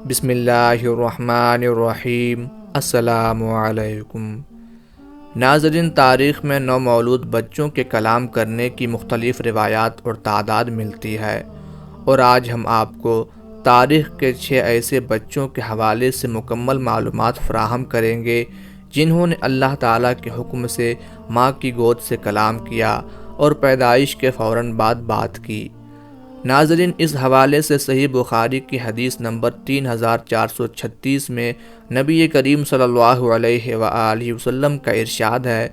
بسم اللہ الرحمن الرحیم۔ السلام علیکم ناظرین، تاریخ میں نومولود بچوں کے کلام کرنے کی مختلف روایات اور تعداد ملتی ہے، اور آج ہم آپ کو تاریخ کے 6 ایسے بچوں کے حوالے سے مکمل معلومات فراہم کریں گے جنہوں نے اللہ تعالیٰ کے حکم سے ماں کی گود سے کلام کیا اور پیدائش کے فوراً بعد بات کی۔ ناظرین، اس حوالے سے صحیح بخاری کی حدیث نمبر 3436 میں نبی کریم صلی اللہ علیہ وآلہ وسلم کا ارشاد ہے،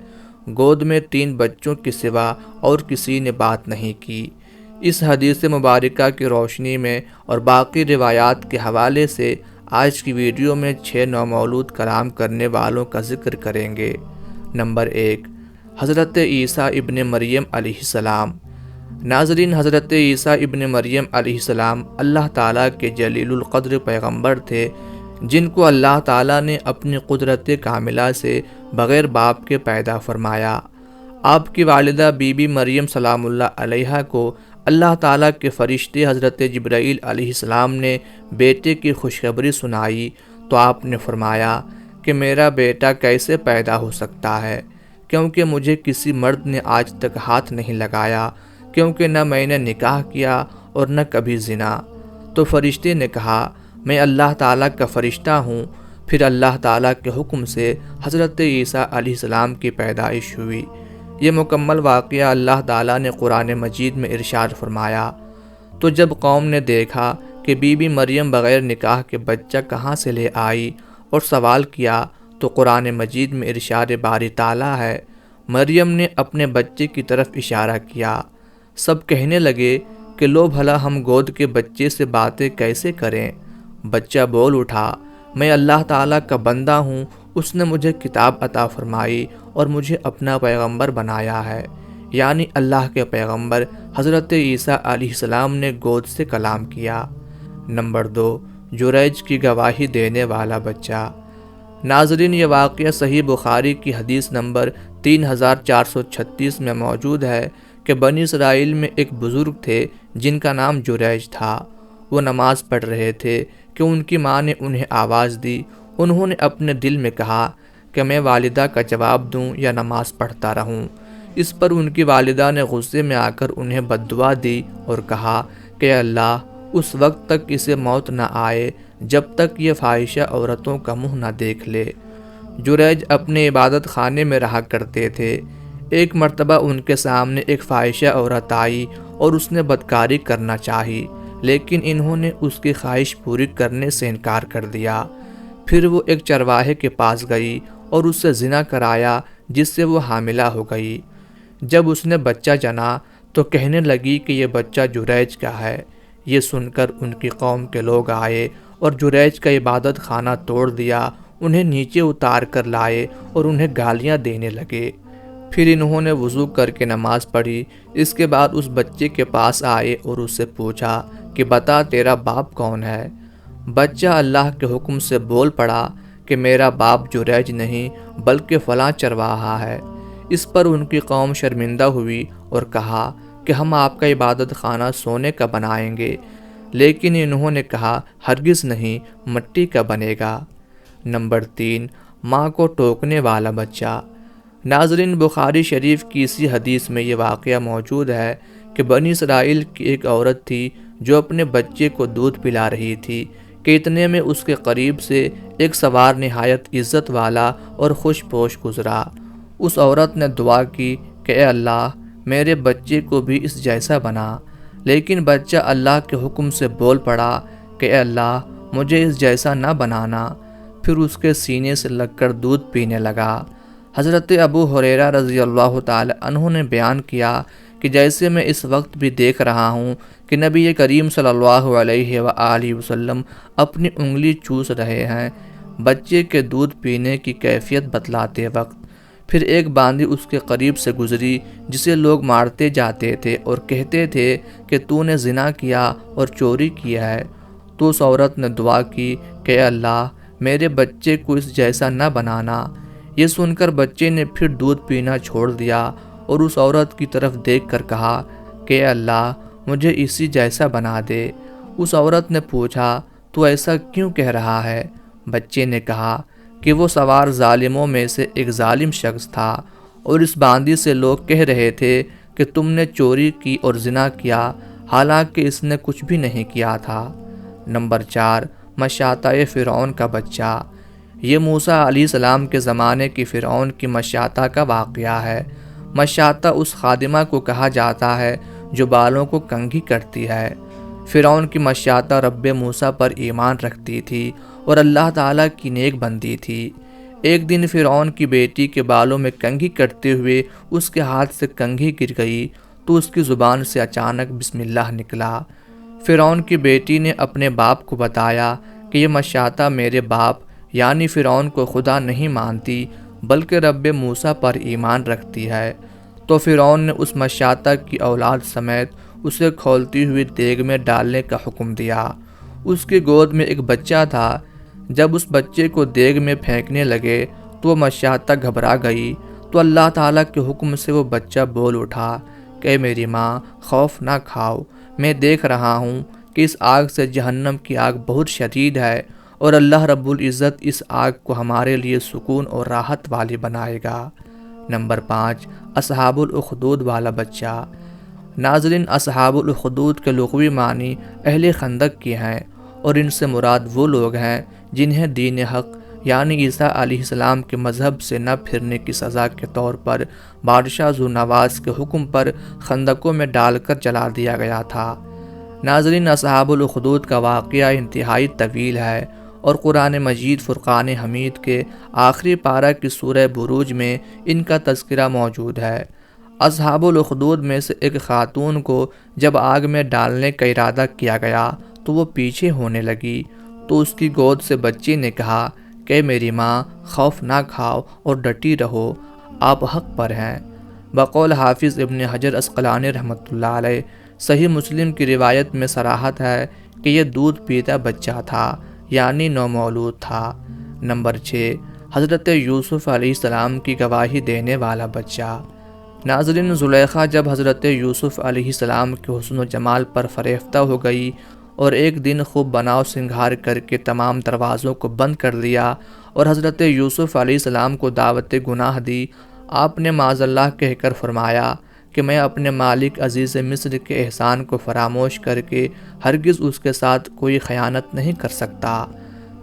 گود میں 3 بچوں کے سوا اور کسی نے بات نہیں کی۔ اس حدیث مبارکہ کی روشنی میں اور باقی روایات کے حوالے سے آج کی ویڈیو میں 6 نومولود کلام کرنے والوں کا ذکر کریں گے۔ نمبر 1، حضرت عیسیٰ ابن مریم علیہ السلام۔ ناظرین، حضرت عیسیٰ ابن مریم علیہ السلام اللہ تعالیٰ کے جلیل القدر پیغمبر تھے، جن کو اللہ تعالیٰ نے اپنی قدرت کاملہ سے بغیر باپ کے پیدا فرمایا۔ آپ کی والدہ بی بی مریم سلام اللہ علیہا کو اللہ تعالیٰ کے فرشتے حضرت جبرائیل علیہ السلام نے بیٹے کی خوشخبری سنائی تو آپ نے فرمایا کہ میرا بیٹا کیسے پیدا ہو سکتا ہے، کیونکہ مجھے کسی مرد نے آج تک ہاتھ نہیں لگایا، کیونکہ نہ میں نے نکاح کیا اور نہ کبھی زنا۔ تو فرشتے نے کہا، میں اللہ تعالیٰ کا فرشتہ ہوں۔ پھر اللہ تعالیٰ کے حکم سے حضرت عیسیٰ علیہ السلام کی پیدائش ہوئی۔ یہ مکمل واقعہ اللہ تعالیٰ نے قرآن مجید میں ارشاد فرمایا۔ تو جب قوم نے دیکھا کہ بی بی مریم بغیر نکاح کے بچہ کہاں سے لے آئی اور سوال کیا، تو قرآن مجید میں ارشاد باری تعالیٰ ہے، مریم نے اپنے بچے کی طرف اشارہ کیا۔ سب کہنے لگے کہ لو بھلا ہم گود کے بچے سے باتیں کیسے کریں؟ بچہ بول اٹھا، میں اللہ تعالیٰ کا بندہ ہوں، اس نے مجھے کتاب عطا فرمائی اور مجھے اپنا پیغمبر بنایا ہے۔ یعنی اللہ کے پیغمبر حضرت عیسیٰ علیہ السلام نے گود سے کلام کیا۔ نمبر 2، جریج کی گواہی دینے والا بچہ۔ ناظرین، یہ واقعہ صحیح بخاری کی حدیث نمبر 3436 میں موجود ہے کہ بنی اسرائیل میں ایک بزرگ تھے جن کا نام جریج تھا۔ وہ نماز پڑھ رہے تھے کہ ان کی ماں نے انہیں آواز دی۔ انہوں نے اپنے دل میں کہا کہ میں والدہ کا جواب دوں یا نماز پڑھتا رہوں۔ اس پر ان کی والدہ نے غصے میں آ کر انہیں بد دعا دی اور کہا کہ اے اللہ، اس وقت تک اسے موت نہ آئے جب تک یہ فاحشہ عورتوں کا منہ نہ دیکھ لے۔ جریج اپنے عبادت خانے میں رہا کرتے تھے۔ ایک مرتبہ ان کے سامنے ایک فاحشہ عورت آئی اور اس نے بدکاری کرنا چاہی، لیکن انہوں نے اس کی خواہش پوری کرنے سے انکار کر دیا۔ پھر وہ ایک چرواہے کے پاس گئی اور اس سے زنا کرایا، جس سے وہ حاملہ ہو گئی۔ جب اس نے بچہ جنا تو کہنے لگی کہ یہ بچہ جریج کا ہے۔ یہ سن کر ان کی قوم کے لوگ آئے اور جریج کا عبادت خانہ توڑ دیا، انہیں نیچے اتار کر لائے اور انہیں گالیاں دینے لگے۔ پھر انہوں نے وضو کر کے نماز پڑھی۔ اس کے بعد اس بچے کے پاس آئے اور اس سے پوچھا کہ بتا تیرا باپ کون ہے؟ بچہ اللہ کے حکم سے بول پڑا کہ میرا باپ جریج نہیں بلکہ فلاں چرواہا ہے۔ اس پر ان کی قوم شرمندہ ہوئی اور کہا کہ ہم آپ کا عبادت خانہ سونے کا بنائیں گے، لیکن انہوں نے کہا ہرگز نہیں، مٹی کا بنے گا۔ نمبر 3، ماں کو ٹوکنے والا بچہ۔ ناظرین، بخاری شریف کی اسی حدیث میں یہ واقعہ موجود ہے کہ بنی اسرائیل کی ایک عورت تھی جو اپنے بچے کو دودھ پلا رہی تھی کہ اتنے میں اس کے قریب سے ایک سوار نہایت عزت والا اور خوش پوش گزرا۔ اس عورت نے دعا کی کہ اے اللہ، میرے بچے کو بھی اس جیسا بنا، لیکن بچہ اللہ کے حکم سے بول پڑا کہ اے اللہ، مجھے اس جیسا نہ بنانا۔ پھر اس کے سینے سے لگ کر دودھ پینے لگا۔ حضرت ابو ہریرہ رضی اللہ تعالی عنہ نے بیان کیا کہ جیسے میں اس وقت بھی دیکھ رہا ہوں کہ نبی کریم صلی اللہ علیہ وآلہ وسلم اپنی انگلی چوس رہے ہیں بچے کے دودھ پینے کی کیفیت بتلاتے وقت۔ پھر ایک باندی اس کے قریب سے گزری جسے لوگ مارتے جاتے تھے اور کہتے تھے کہ تو نے زنا کیا اور چوری کیا ہے۔ تو اس عورت نے دعا کی کہ اے اللہ، میرے بچے کو اس جیسا نہ بنانا۔ یہ سن کر بچے نے پھر دودھ پینا چھوڑ دیا اور اس عورت کی طرف دیکھ کر کہا کہ اے اللہ، مجھے اسی جیسا بنا دے۔ اس عورت نے پوچھا تو ایسا کیوں کہہ رہا ہے؟ بچے نے کہا کہ وہ سوار ظالموں میں سے ایک ظالم شخص تھا، اور اس باندی سے لوگ کہہ رہے تھے کہ تم نے چوری کی اور زنا کیا، حالانکہ اس نے کچھ بھی نہیں کیا تھا۔ نمبر 4، مشاطۂ فرعون کا بچہ۔ یہ موسیٰ علیہ السلام کے زمانے کی فرعون کی مشاطہ کا واقعہ ہے۔ مشاطہ اس خادمہ کو کہا جاتا ہے جو بالوں کو کنگھی کرتی ہے۔ فرعون کی مشاطہ رب موسیٰ پر ایمان رکھتی تھی اور اللہ تعالیٰ کی نیک بندی تھی۔ ایک دن فرعون کی بیٹی کے بالوں میں کنگھی کرتے ہوئے اس کے ہاتھ سے کنگھی گر گئی تو اس کی زبان سے اچانک بسم اللہ نکلا۔ فرعون کی بیٹی نے اپنے باپ کو بتایا کہ یہ مشاطہ میرے باپ یعنی فرعون کو خدا نہیں مانتی بلکہ رب موسیٰ پر ایمان رکھتی ہے۔ تو فرعون نے اس مشاطہ کی اولاد سمیت اسے کھولتی ہوئی دیگ میں ڈالنے کا حکم دیا۔ اس کی گود میں ایک بچہ تھا۔ جب اس بچے کو دیگ میں پھینکنے لگے تو وہ مشاطہ گھبرا گئی، تو اللہ تعالیٰ کے حکم سے وہ بچہ بول اٹھا کہ میری ماں خوف نہ کھاؤ، میں دیکھ رہا ہوں کہ اس آگ سے جہنم کی آگ بہت شدید ہے، اور اللہ رب العزت اس آگ کو ہمارے لیے سکون اور راحت والی بنائے گا۔ نمبر 5، اصحاب الاخدود والا بچہ۔ ناظرین، اصحاب الاخدود کے لغوی معنی اہل خندق کی ہیں، اور ان سے مراد وہ لوگ ہیں جنہیں دین حق یعنی عیسیٰ علیہ السلام کے مذہب سے نہ پھرنے کی سزا کے طور پر بادشاہ ذوالنواس کے حکم پر خندقوں میں ڈال کر جلا دیا گیا تھا۔ ناظرین، اصحاب الاخدود کا واقعہ انتہائی طویل ہے، اور قرآن مجید فرقان حمید کے آخری پارہ کی سورہ بروج میں ان کا تذکرہ موجود ہے۔ اصحاب الاخدود میں سے ایک خاتون کو جب آگ میں ڈالنے کا ارادہ کیا گیا تو وہ پیچھے ہونے لگی، تو اس کی گود سے بچے نے کہا کہ میری ماں خوف نہ کھاؤ اور ڈٹی رہو، آپ حق پر ہیں۔ بقول حافظ ابن حجر عسقلانی رحمۃ اللہ علیہ، صحیح مسلم کی روایت میں صراحت ہے کہ یہ دودھ پیتا بچہ تھا یعنی نومولود تھا۔ نمبر 6، حضرت یوسف علیہ السلام کی گواہی دینے والا بچہ۔ ناظرین، زلیخا جب حضرت یوسف علیہ السلام کے حسن و جمال پر فریفتہ ہو گئی اور ایک دن خوب بناؤ سنگھار کر کے تمام دروازوں کو بند کر لیا اور حضرت یوسف علیہ السلام کو دعوت گناہ دی، آپ نے معاذ اللہ کہہ کر فرمایا کہ میں اپنے مالک عزیز مصر کے احسان کو فراموش کر کے ہرگز اس کے ساتھ کوئی خیانت نہیں کر سکتا۔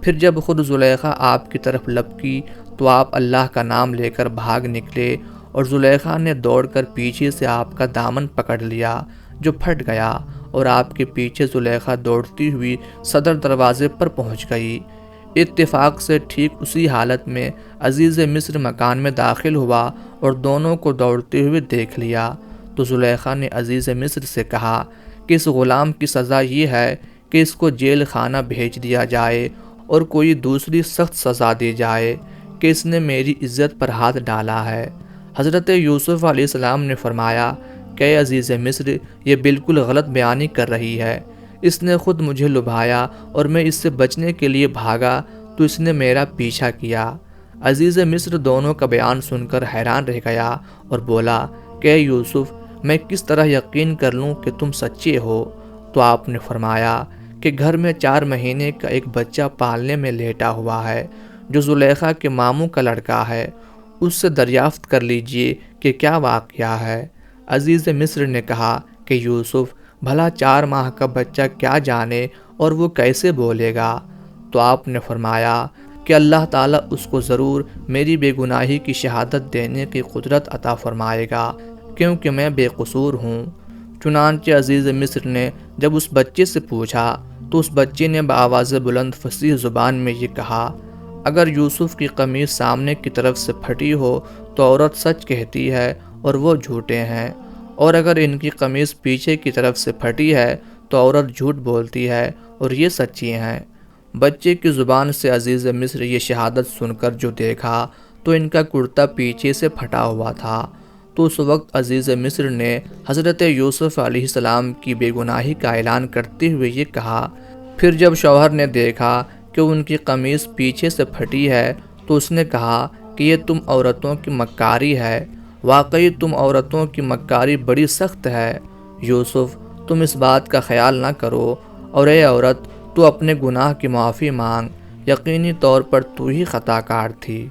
پھر جب خود زلیخا آپ کی طرف لپکی تو آپ اللہ کا نام لے کر بھاگ نکلے، اور زلیخا نے دوڑ کر پیچھے سے آپ کا دامن پکڑ لیا جو پھٹ گیا، اور آپ کے پیچھے زلیخا دوڑتی ہوئی صدر دروازے پر پہنچ گئی۔ اتفاق سے ٹھیک اسی حالت میں عزیز مصر مکان میں داخل ہوا اور دونوں کو دوڑتے ہوئے دیکھ لیا، تو زلیخا نے عزیز مصر سے کہا کہ اس غلام کی سزا یہ ہے کہ اس کو جیل خانہ بھیج دیا جائے اور کوئی دوسری سخت سزا دی جائے کہ اس نے میری عزت پر ہاتھ ڈالا ہے۔ حضرت یوسف علیہ السلام نے فرمایا کہ عزیز مصر یہ بالکل غلط بیانی کر رہی ہے، اس نے خود مجھے لبھایا اور میں اس سے بچنے کے لیے بھاگا تو اس نے میرا پیچھا کیا۔ عزیز مصر دونوں کا بیان سن کر حیران رہ گیا اور بولا کہ یوسف، میں کس طرح یقین کر لوں کہ تم سچے ہو؟ تو آپ نے فرمایا کہ گھر میں 4 مہینے کا ایک بچہ پالنے میں لیٹا ہوا ہے جو زلیخا کے ماموں کا لڑکا ہے، اس سے دریافت کر لیجئے کہ کیا واقعہ ہے۔ عزیز مصر نے کہا کہ یوسف، بھلا 4 ماہ کا بچہ کیا جانے اور وہ کیسے بولے گا؟ تو آپ نے فرمایا کہ اللہ تعالیٰ اس کو ضرور میری بے گناہی کی شہادت دینے کی قدرت عطا فرمائے گا، کیونکہ میں بے قصور ہوں۔ چنانچہ عزیز مصر نے جب اس بچے سے پوچھا تو اس بچے نے بآواز بلند فصیح زبان میں یہ کہا، اگر یوسف کی قمیص سامنے کی طرف سے پھٹی ہو تو عورت سچ کہتی ہے اور وہ جھوٹے ہیں، اور اگر ان کی قمیص پیچھے کی طرف سے پھٹی ہے تو عورت جھوٹ بولتی ہے اور یہ سچی ہیں۔ بچے کی زبان سے عزیز مصر یہ شہادت سن کر جو دیکھا تو ان کا کرتا پیچھے سے پھٹا ہوا تھا، تو اس وقت عزیز مصر نے حضرت یوسف علیہ السلام کی بے گناہی کا اعلان کرتے ہوئے یہ کہا۔ پھر جب شوہر نے دیکھا کہ ان کی قمیص پیچھے سے پھٹی ہے تو اس نے کہا کہ یہ تم عورتوں کی مکاری ہے، واقعی تم عورتوں کی مکاری بڑی سخت ہے۔ یوسف، تم اس بات کا خیال نہ کرو، اور اے عورت، تو اپنے گناہ کی معافی مانگ، یقینی طور پر تو ہی خطا کار تھی۔